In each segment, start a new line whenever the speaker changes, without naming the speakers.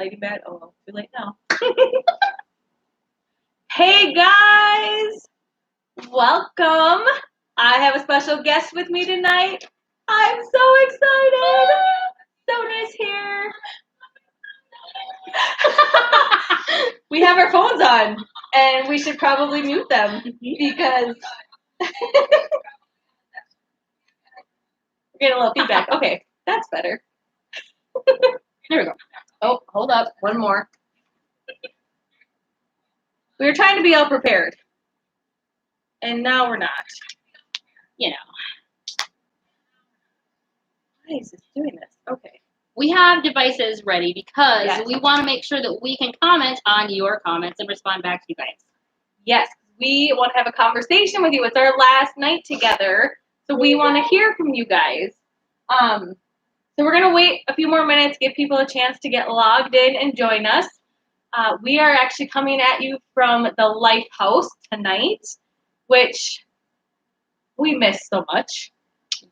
Lady Bad. Oh, well, too late now. Hey guys, welcome. I have a special guest with me tonight. I'm so excited. Sona's here. We have our phones on, and we should probably mute them because we're getting a little feedback. Okay, that's better. There we go. Oh, hold up. One more. We were trying to be all prepared, and now we're not.
You know,
Why is this doing this? Okay.
we have devices ready because
Yes.
we want to make sure that we can comment on your comments and respond back to you guys.
Yes, we want to have a conversation with you. It's our last night together, so we want to hear from you guys. So we're gonna wait a few more minutes, give people a chance to get logged in and join us. We are actually coming at you from the Lifehouse tonight, which we miss so much.
Yeah.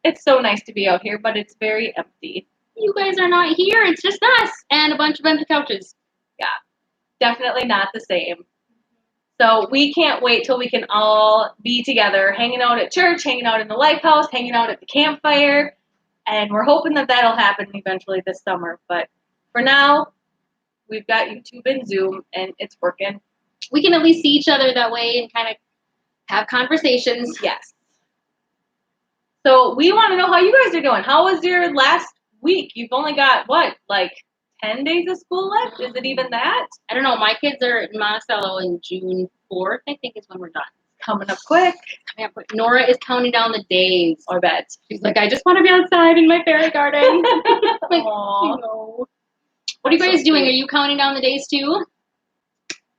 It's so nice to be out here, but it's very empty.
You guys are not here. It's just us and a bunch of empty couches.
Definitely not the same. So we can't wait till we can all be together, hanging out at church, hanging out in the Lifehouse, hanging out at the campfire, and we're hoping that that'll happen eventually this summer. But for now, we've got YouTube and Zoom, and it's working.
We can at least see each other that way and kind of have conversations.
Yes. So we want to know how you guys are doing. How was your last week? You've only got, what, like 10 days of school left? Is it even that?
I don't know. My kids are in Monticello in June 4th, I think is when we're done.
Coming up quick.
Nora is counting down the days.
I bet.
She's like, I just want to be outside in my fairy garden. Like,
Aw.
no. What are you guys doing? Are you counting down the days too?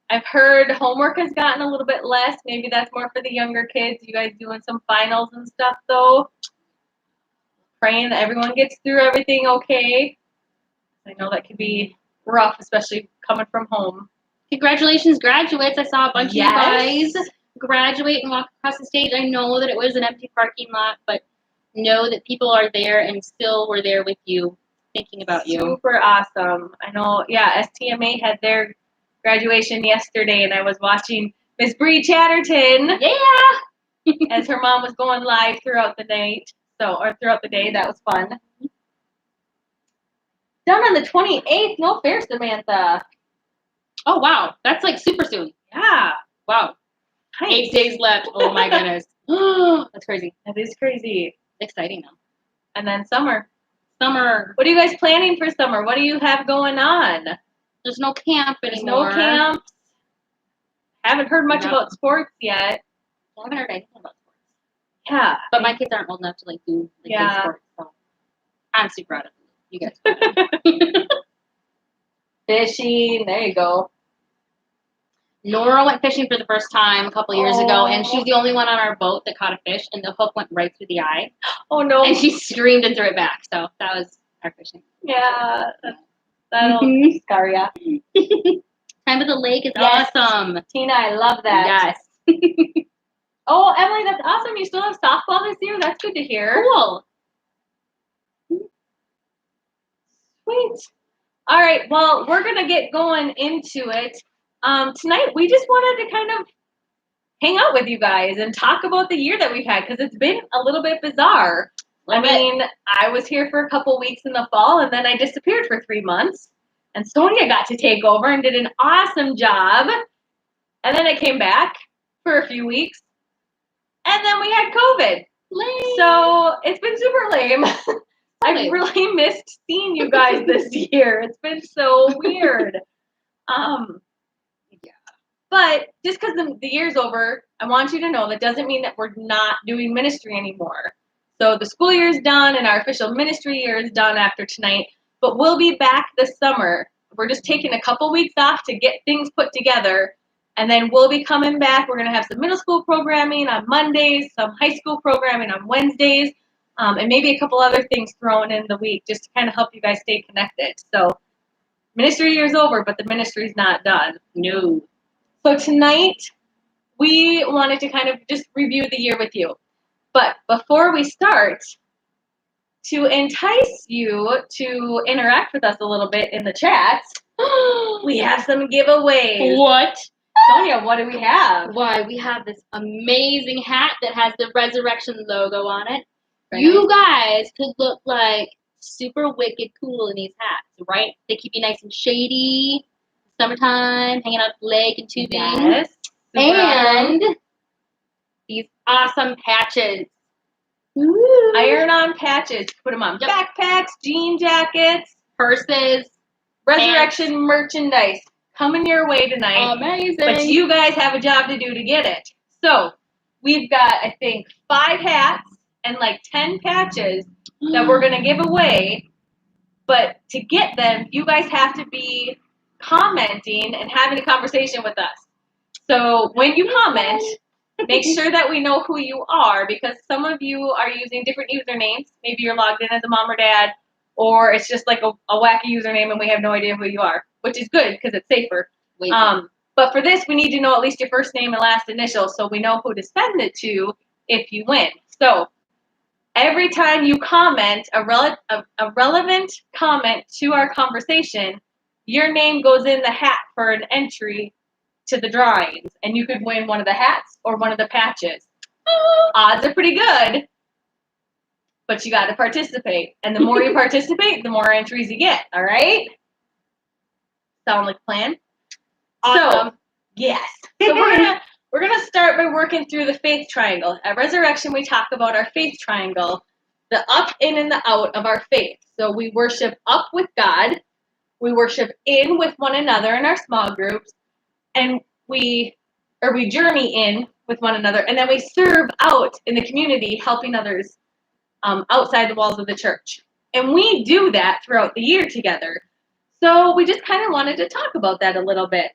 I've heard homework has gotten a little bit less. Maybe that's more for the younger kids. You guys doing some finals and stuff, though? Praying that everyone gets through everything okay. I know that can be rough, especially coming from home.
Congratulations, graduates. I saw a bunch
Yes.
of you guys graduate and walk across the stage. I know that it was an empty parking lot, but know that people are there and still were there with you, thinking about you.
Super awesome. I know, yeah, STMA had their graduation yesterday, and I was watching Miss Bree Chatterton
Yeah!
as her mom was going live throughout the night. Or throughout the day. That was fun. Done on the 28th. No fair, Samantha.
Oh, wow. That's like super soon.
Yeah.
Wow.
Nice.
8 days left. Oh, my goodness. That's crazy.
That is crazy.
Exciting, though.
And then summer.
Summer.
What are you guys planning for summer? What do you have going on?
There's no camp
There's
anymore.
no camps. Haven't heard much
No.
about sports yet.
I haven't heard anything about sports.
Yeah.
But my kids aren't old enough to like do like
Yeah.
big sports, so I'm super proud of you guys.
Fishing. There you go.
Nora went fishing for the first time a couple years ago, and
Oh.
she's the only one on our boat that caught a fish, and the hook went right through the eye,
Oh no.
and she screamed and threw it back. So that was our fishing.
Yeah. That'll
Mhm.
scar ya.
Time of the lake is
Yes.
awesome.
Tina, I love that.
Yes.
Oh, Emily, that's awesome. You still have softball this year? That's good to hear.
Cool.
Sweet. All right. Well, we're going to get going into it. Tonight, we just wanted to kind of hang out with you guys and talk about the year that we've had because it's been a little bit bizarre.
Love
I mean, I was here for a couple weeks in the fall, and then I disappeared for 3 months. And Sonia got to take over and did an awesome job. And then I came back for a few weeks. And then we had COVID.
Lame.
So it's been super lame. I
Lame.
really missed seeing you guys this year. It's been so weird.
Yeah.
But just because the year's over, I want you to know that doesn't mean that we're not doing ministry anymore. So the school year is done and our official ministry year is done after tonight. But we'll be back this summer. We're just taking a couple weeks off to get things put together. And then we'll be coming back. We're going to have some middle school programming on Mondays, some high school programming on Wednesdays, and maybe a couple other things thrown in the week just to kind of help you guys stay connected. So ministry year's over, but the ministry's not done.
No.
So tonight, we wanted to kind of just review the year with you. But before we start, to entice you to interact with us a little bit in the chats, we have some giveaways.
What?
Sonia, what do we have?
Why, we have this amazing hat that has the Resurrection logo on it.
Right.
You guys could look like super wicked cool in these hats, right? They keep you nice and shady, summertime, hanging out at the lake and tubing.
Yes. Super awesome.
And these awesome patches.
Iron-on patches. Put them on
Yep.
backpacks, jean jackets,
Purses.
Resurrection merchandise coming your way tonight.
Amazing.
But you guys have a job to do to get it. So we've got, I think, 5 hats and like 10 patches that we're going to give away. But to get them, you guys have to be commenting and having a conversation with us. So when you comment, make sure that we know who you are, because some of you are using different usernames. Maybe you're logged in as a mom or dad, or it's just like a wacky username and we have no idea who you are, which is good because it's safer. But for this, we need to know at least your first name and last initial so we know who to send it to if you win. So every time you comment a relevant comment to our conversation, your name goes in the hat for an entry to the drawings, and you could win one of the hats or one of the patches. Odds are pretty good, but you got to participate. And the more you participate, the more entries you get. All right? Sound like a plan?
Awesome.
So, yes. So we're gonna start by working through the faith triangle. At Resurrection, we talk about our faith triangle, the up, in, and the out of our faith. So we worship up with God, we worship in with one another in our small groups, and we journey in with one another, and then we serve out in the community, helping others outside the walls of the church. And we do that throughout the year together. So we just kind of wanted to talk about that a little bit.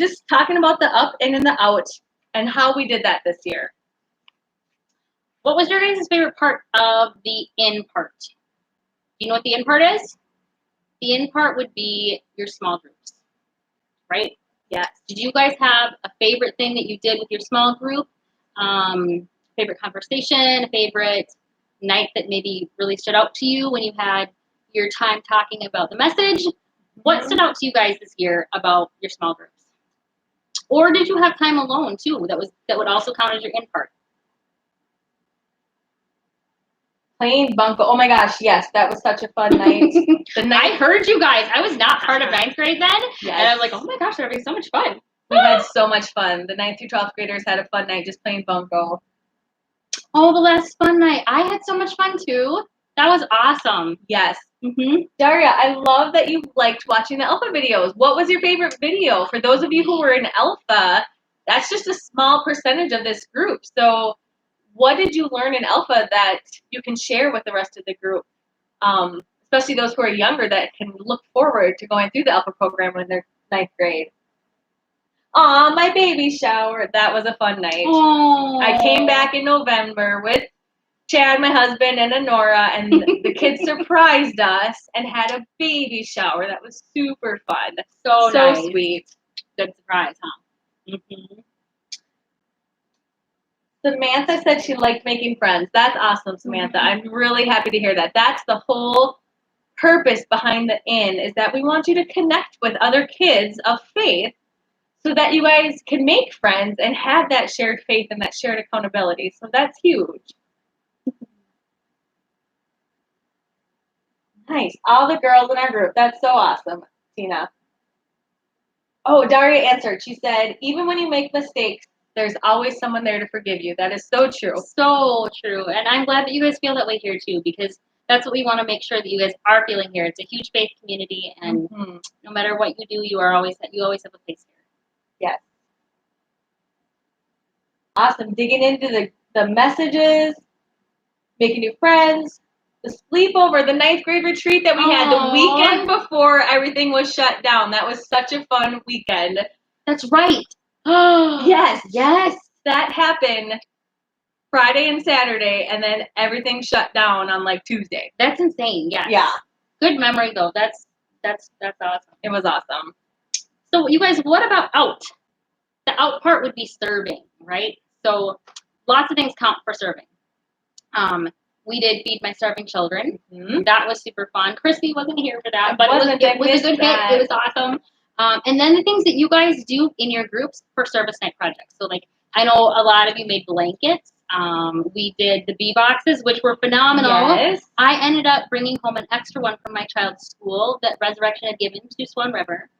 Just talking about the up, in, and the out, and how we did that this year.
What was your guys' favorite part of the in part? Do you know what the in part is? The in part would be your small groups, right?
Yes.
Did you guys have a favorite thing that you did with your small group? Favorite conversation, a favorite night that maybe really stood out to you when you had your time talking about the message? What stood out to you guys this year about your small groups? Or did you have time alone too? That would also count as your in part.
Playing bunco. Oh my gosh, yes, that was such a fun night.
I heard you guys. I was not part of 9th grade then.
Yes.
And I was like, oh my gosh, they're having so much fun.
We had so much fun. The 9th through 12th graders had a fun night just playing bunco.
Oh, the last fun night. I had so much fun too. That was awesome.
Yes.
Mm-hmm.
Daria, I love that you liked watching the Alpha videos. What was your favorite video? For those of you who were in Alpha, that's just a small percentage of this group. So what did you learn in Alpha that you can share with the rest of the group? Especially those who are younger that can look forward to going through the Alpha program when they're 9th grade. Aw, my baby shower. That was a fun night.
Aww.
I came back in November with Chad, my husband, and Honora, and the kids surprised us and had a baby shower. That was super fun. So
nice.
Sweet.
Good surprise, huh? Mm-hmm.
Samantha said she liked making friends. That's awesome, Samantha. I'm really happy to hear that. That's the whole purpose behind the inn, is that we want you to connect with other kids of faith so that you guys can make friends and have that shared faith and that shared accountability. So that's huge. Nice. All the girls in our group. That's so awesome, Tina. Oh, Daria answered. She said, even when you make mistakes, there's always someone there to forgive you. That is so true.
So true. And I'm glad that you guys feel that way here too, because that's what we want to make sure that you guys are feeling here. It's a huge faith community, and no matter what you do, you always have a place here.
Yes. Awesome. Digging into the messages, making new friends, the sleepover, the 9th grade retreat that we had the weekend before everything was shut down. That was such a fun weekend.
That's right.
Yes.
Yes.
That happened Friday and Saturday, and then everything shut down on like Tuesday.
That's insane. Yes.
Yeah.
Good memory though. That's awesome.
It was awesome.
So you guys, what about out? The out part would be serving, right? So lots of things count for serving. We did Feed My Starving Children.
Mhm.
That was super fun. Christy wasn't here for that,
I
but
wasn't.
it
I
was a
missed
good
that.
hit. It was awesome. And then the things that you guys do in your groups for service night projects. So, like, I know a lot of you made blankets. We did the bee boxes, which were phenomenal.
Yes.
I ended up bringing home an extra one from my child's school that Resurrection had given to Swan River.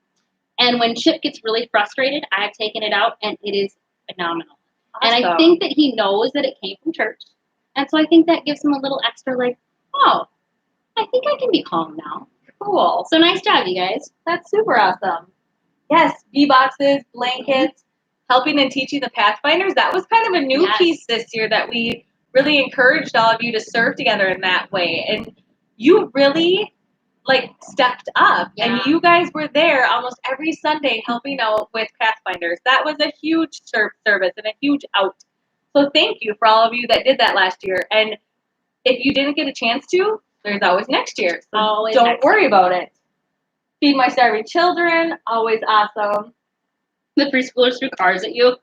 And when Chip gets really frustrated, I've taken it out, and it is phenomenal.
Awesome.
And I think that he knows that it came from church. And so I think that gives him a little extra, like, oh, I think I can be calm now.
Cool.
So nice job, you guys.
That's super awesome. Yes, bee boxes, blankets, helping and teaching the Pathfinders. That was kind of a new
Yes.
piece this year that we really encouraged all of you to serve together in that way. And you really stepped up.
Yeah.
And you guys were there almost every Sunday helping out with Pathfinders. That was a huge service and a huge out. So thank you for all of you that did that last year. And if you didn't get a chance to, there's always next year. So
Always
don't
next
worry about it. Feed My Starving Children, always awesome.
The preschoolers threw cars at you.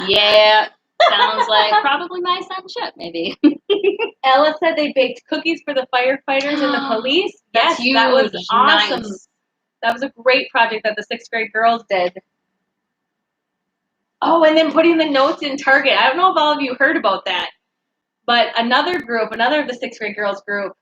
Yeah. Sounds like probably my son Chip, maybe.
Ella said they baked cookies for the firefighters and the police.
That's
Yes, that was
huge.
awesome.
Nice.
That was a great project that the 6th grade girls did. Oh, and then putting the notes in Target. I don't know if all of you heard about that, but another of the 6th grade girls group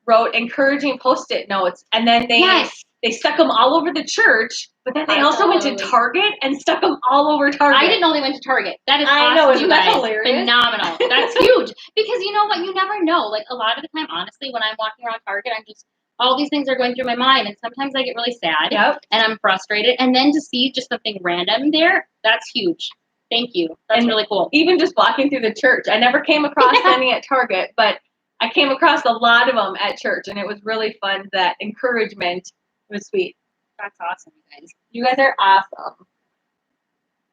wrote encouraging Post-it notes, and then they stuck them all over the church, but then they also went to Target and stuck them all over Target.
I didn't know they went to Target. That is
I
awesome,
know, isn't
you
that
guys.
hilarious?
Phenomenal. That's huge. Because you know what? You never know. Like, a lot of the time, honestly, when I'm walking around Target, I'm just, all these things are going through my mind, and sometimes I get really sad,
Yep.
and I'm frustrated, and then to see just something random there, that's huge. Thank you. That's really cool.
Even just walking through the church, I never came across any at Target, but I came across a lot of them at church, and it was really fun. That encouragement was sweet.
That's awesome, you guys.
You guys are awesome.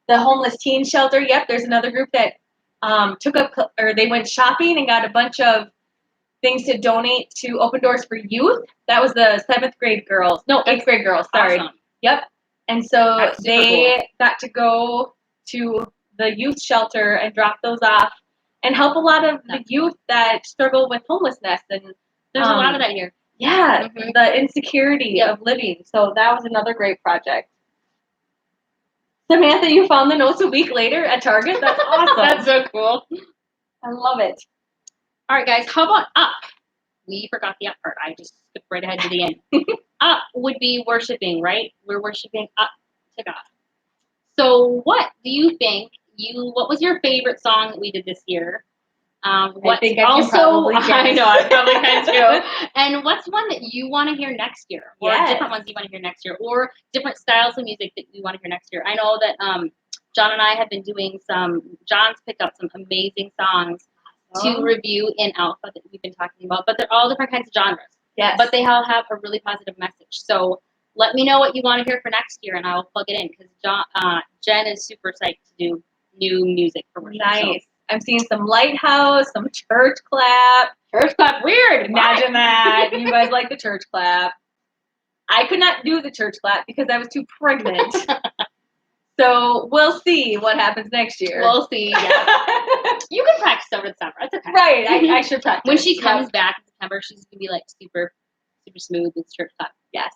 The homeless teen shelter. Yep, there's another group that they went shopping and got a bunch of things to donate to Open Doors for Youth. That was the 7th grade girls. No, 8th grade girls. Sorry.
Awesome.
Yep. And so
That's super
they got to go to the youth shelter and drop those off and help a lot of the youth that struggle with homelessness. And
there's a lot of that here.
Yeah, the insecurity of living. So that was another great project. Samantha, you found the notes a week later at Target? That's awesome.
That's so cool.
I love it.
All right, guys, how about up? We forgot the up part. I just skipped right ahead to the end. Up would be worshiping, right? We're worshiping up to God. So what do you think what was your favorite song that we did this year?
I think I can probably guess.
I know, I probably can too. And what's one that you want to hear next year? Or different ones you want to hear next year? Or different styles of music that you want to hear next year? I know that John and I have been doing John's picked up some amazing songs to review in Alpha that we've been talking about, but they're all different kinds of genres.
Yes.
But they all have a really positive message. So let me know what you want to hear for next year, and I'll plug it in, because Jen is super psyched to do new music for worship.
Nice. So. I'm seeing some Lighthouse, some Church Clap.
Church Clap, weird.
Imagine that. You guys like the Church Clap. I could not do the Church Clap because I was too pregnant. So we'll see what happens next year.
We'll see. Yeah. You can practice over the summer. That's okay.
Right. I should practice.
When she comes back in September, she's going to be like super, super smooth with Church Clap.
Yes.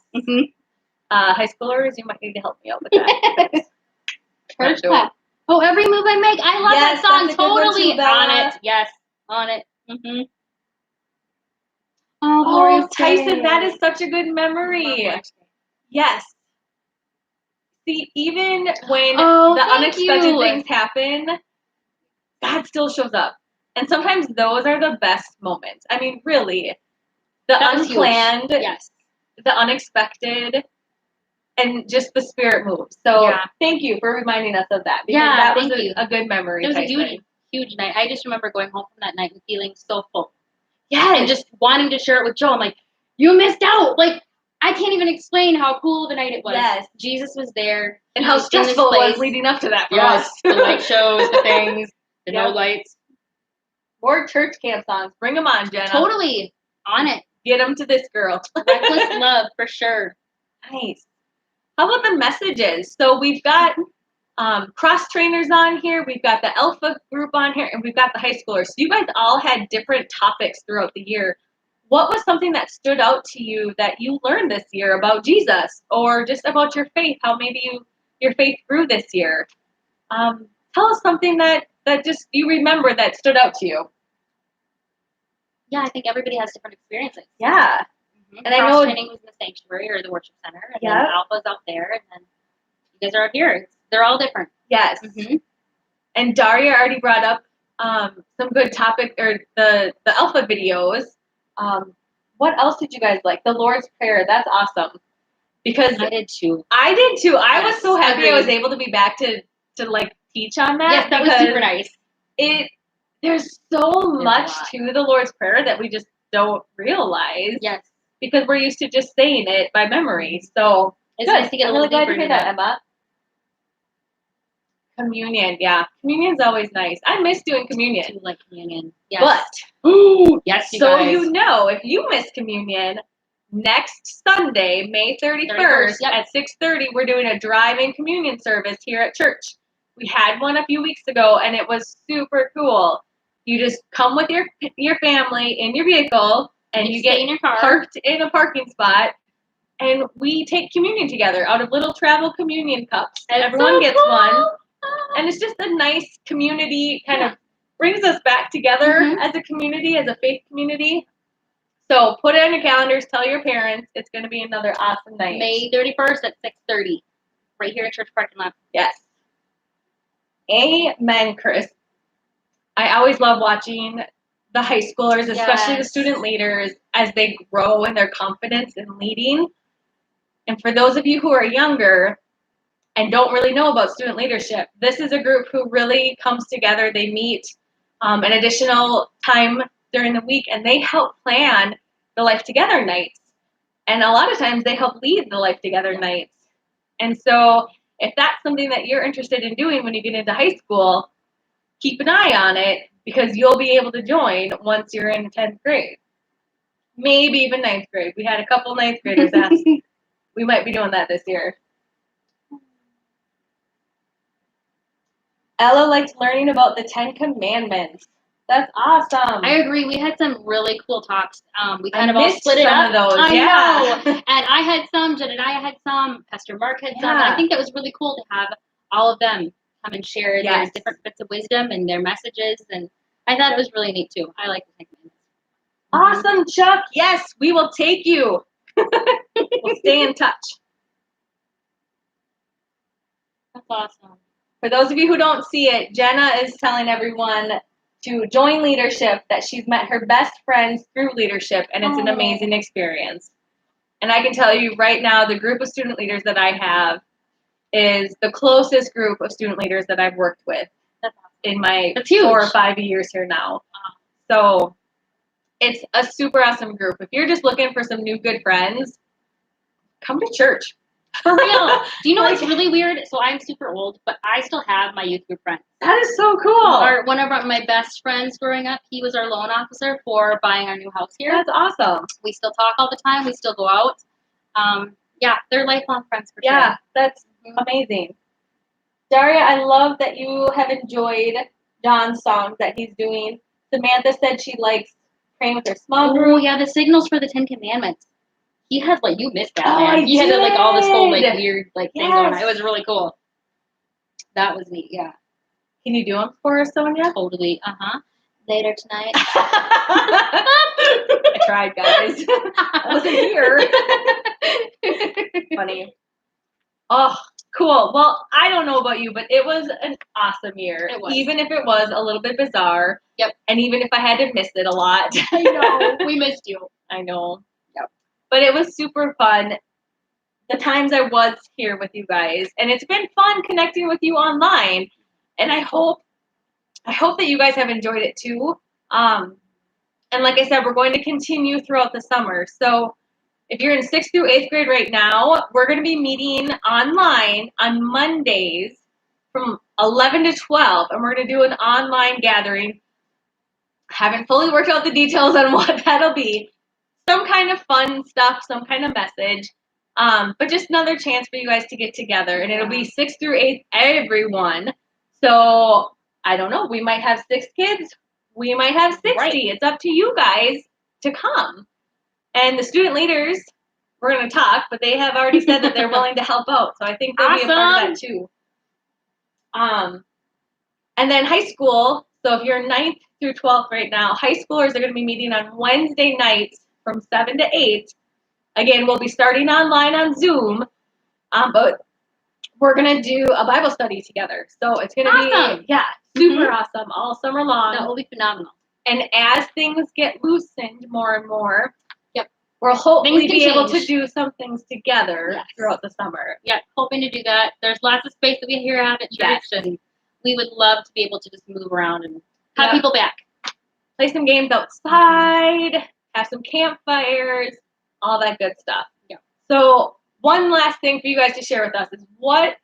High schoolers, you might need to help me out with that.
Church Clap. Oh, every move I make. I love that song. Totally on it. Yes, on it. Mm-hmm.
Oh, Tyson, that is such a good memory. Yes. See, even when the unexpected things happen, God still shows up. And sometimes those are the best moments. I mean, really. The unplanned, the unexpected, and just the Spirit moves. So thank you for reminding us of that. Because that was a good memory.
It was a huge night. I just remember going home from that night and feeling so full.
Yeah.
And just wanting to share it with Joe. I'm like, you missed out. Like, I can't even explain how cool the night it was.
Yes.
Jesus was there.
And how stressful it was leading up to that for us.
The light shows, the things, the no lights.
More church camp songs. Bring them on, Jenna.
Totally. On it.
Get them to this girl.
Reckless love, for sure.
Nice. How about the messages? So we've got cross trainers on here. We've got the Alpha group on here, and we've got the high schoolers. So you guys all had different topics throughout the year. What was something that stood out to you that you learned this year about Jesus, or just about your faith? How maybe your faith grew this year? Tell us something that just you remember that stood out to you.
Yeah, I think everybody has different experiences.
Yeah.
Mm-hmm.
And I know
training was in the sanctuary or the worship center, and
Yeah.
then Alpha's out there, and then you guys are out here. They're all different.
Yes.
Mm-hmm.
And Daria already brought up some good topic or the Alpha videos. What else did you guys like? The Lord's Prayer. That's awesome. Because
I did too.
I did too. I
Yes,
was so happy
agreed.
I was able to be back to like teach on that.
Yes, that was
because
super nice.
There's so much to the Lord's Prayer that we just don't realize.
Yes.
Because we're used to just saying it by memory. So
it's
good.
nice to get
I'm
a little
really glad
deeper
to hear
into
that, Emma. Communion, yeah. Communion's always nice. I miss doing communion.
I do like communion. Yes.
But
yes, you
so
guys.
you know, if you miss communion, next Sunday, May 31st
yep.
at 6:30, we're doing a drive-in communion service here at church. We had one a few weeks ago, and it was super cool. You just come with your family in your vehicle, and you get
in your car.
Parked in a parking spot, and we take communion together out of little travel communion cups. And everyone gets one, and it's just a nice community, kind of brings us back together as a community, as a faith community. So put it on your calendars, tell your parents. It's going to be another awesome night.
May 31st at 6:30, right here in church parking lot.
Yes. Amen, Chris. I always love watching the high schoolers, especially the student leaders, as they grow in their confidence in leading. And for those of you who are younger and don't really know about student leadership, this is a group who really comes together. They meet an additional time during the week, and they help plan the Life Together nights. And a lot of times they help lead the Life Together nights. And so if that's something that you're interested in doing when you get into high school, keep an eye on it, because you'll be able to join once you're in 10th grade. Maybe even 9th grade. We had a couple 9th graders ask. We might be doing that this year. Ella likes learning about the 10 Commandments. That's awesome.
I agree. We had some really cool talks. We kind of all split it
some
up.
of those.
I
Yeah.
know. And I had some, Jedediah had some, Pastor Mark had some. And
Yeah.
I think that was really cool to have all of them come and share their
Yes.
different bits of wisdom and their messages. And I thought it was really neat too. I like the 10 Commandments.
Awesome, Chuck. Yes, we will take you. We'll stay in touch.
That's awesome.
For those of you who don't see it, Jenna is telling everyone to join leadership, that she's met her best friends through leadership, and it's an amazing experience. And I can tell you right now, the group of student leaders that I have is the closest group of student leaders that I've worked with in my 4 or 5 years here now. So it's a super awesome group. If you're just looking for some new good friends, come to church.
For real. Do you know what's really weird? So I'm super old, but I still have my youth group friends.
That is so cool.
One of my best friends growing up, he was our loan officer for buying our new house here.
That's awesome.
We still talk all the time. We still go out. Yeah, they're lifelong friends for sure.
Yeah, that's amazing. Daria, I love that you have enjoyed John's songs that he's doing. Samantha said she likes praying with her small group.
Oh, yeah, the signals for the 10 Commandments. He had, you missed that,
Oh,
man. He had, all this whole, weird, thing
Yes.
going on. It was really cool. That was neat, yeah.
Can you do them for us, Sonia?
Totally, Later tonight.
I tried, guys. I wasn't here. Funny. Oh, cool. Well, I don't know about you, but it was an awesome year.
It was.
Even if it was a little bit bizarre.
Yep.
And even if I had to miss it a lot.
I know. We missed you.
I know.
Yep.
But it was super fun. The times I was here with you guys. And it's been fun connecting with you online. And I hope that you guys have enjoyed it too. And like I said, we're going to continue throughout the summer. So if you're in 6th through 8th grade right now, we're going to be meeting online on Mondays from 11 to 12. And we're going to do an online gathering. Haven't fully worked out the details on what that'll be. Some kind of fun stuff, some kind of message. But just another chance for you guys to get together, and it'll be 6th through 8th, everyone. So I don't know. We might have 6 kids. We might have 60.
Right.
It's up to you guys to come. And the student leaders, we're going to talk, but they have already said that they're willing to help out. So I think they'll be a part of that too. And then high school. So if you're 9th through 12th right now, high schoolers are going to be meeting on Wednesday nights from 7 to 8. Again, we'll be starting online on Zoom, but we're going to do a Bible study together. So it's going to
Awesome.
be, super awesome all summer long.
That will be phenomenal.
And as things get loosened more and more,
Yep,
we'll hopefully
Things can
be able to
change.
do some things together
Yes.
throughout the summer.
Yeah, hoping to do that. There's lots of space that we here have at church,
Yes.
and we would love to be able to just move around and have
Yep.
people back.
Play some games outside, have some campfires, all that good stuff.
Yeah.
So one last thing for you guys to share with us is, what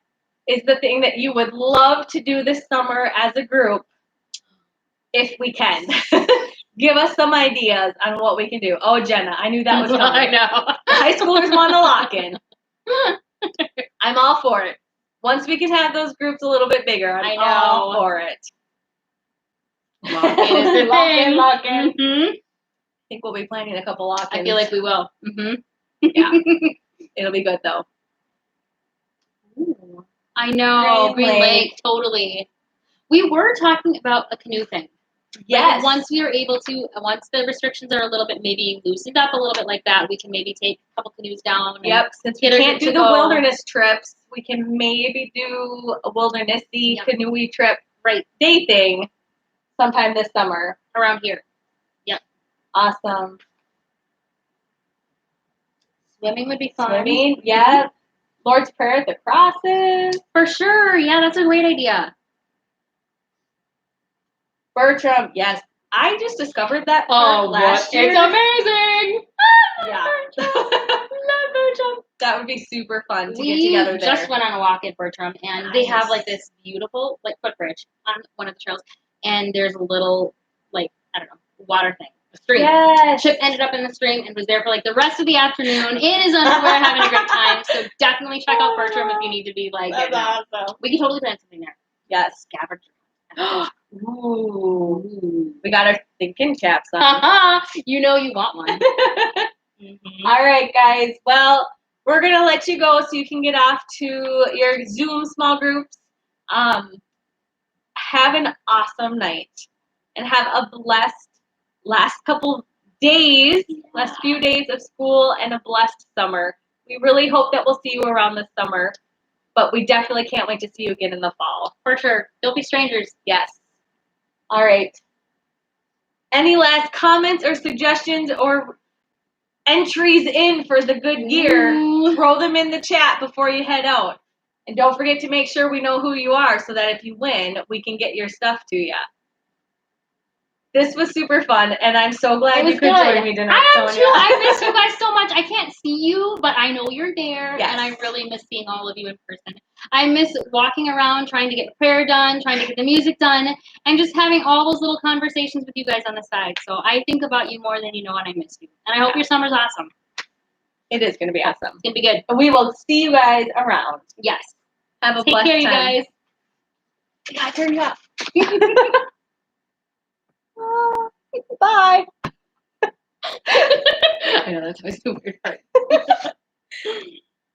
is the thing that you would love to do this summer as a group, if we can? Give us some ideas on what we can do. Oh, Jenna, I knew that was coming.
I know.
The high schoolers want to lock in. I'm all for it. Once we can have those groups a little bit bigger,
I
I'm
know.
all for it.
Lock-in is the
Lock in,
thing.
lock in.
Mhm.
I think we'll be planning a couple lock-ins.
I feel like we will. Mm-hmm.
Yeah. It'll be good though.
Ooh, I know.
Green
Green
Lake.
Lake, totally. We were talking about a canoe thing.
Yes.
Like, once we are able to, once the restrictions are a little bit maybe loosened up a little bit like that, we can maybe take a couple canoes down. And
Yep. Since we
get our
can't
group
do
to
the
go.
wilderness trips, we can maybe do a wildernessy
Yep.
canoe trip
Right.
day thing sometime this summer.
Around here.
Awesome.
Swimming would be fun.
Swimming, yeah. Lord's Prayer at the crosses.
For sure. Yeah, that's a great idea.
Bertram, yes. I just discovered that park last year.
It's amazing.
Yeah.
Love Bertram.
That would be super fun to
We
get together there.
just went on a walk at Bertram, and they have
Nice.
like this beautiful like footbridge on one of the trails, and there's a little like, I don't know, water thing, a stream.
Yes.
Chip ended up in the stream and was there for like the rest of the afternoon in his underwear having a great time. So definitely check out Bertram if you need to be like,
That's awesome.
we can totally plan something there.
Yes.
Scavenger.
Ooh. We got our thinking caps on.
Haha, you know you want one. Mhm.
All right, guys. Well, we're going to let you go so you can get off to your Zoom small groups. Have an awesome night and have a blessed last couple days, last few days of school, and a blessed summer. We really hope that we'll see you around this summer, but we definitely can't wait to see you again in the fall.
For sure. Don't be strangers.
Yes. All right. Any last comments or suggestions or entries in for the good gear?
Ooh.
Throw them in the chat before you head out. And don't forget to make sure we know who you are so that if you win, we can get your stuff to you. This was super fun, and I'm so glad you could join me tonight,
I am
Sonia.
too. I miss you guys so much. I can't see you, but I know you're there,
Yes.
and I really miss seeing all of you in person. I miss walking around, trying to get prayer done, trying to get the music done, and just having all those little conversations with you guys on the side. So I think about you more than you know, and I miss you. And I hope your summer's awesome.
It is going to be awesome.
It's gonna be good.
And we will see you guys around.
Yes.
Have a
Take
blessed
care, you
time.
guys.
God, turn you up. Bye.
I know that's always the weird part.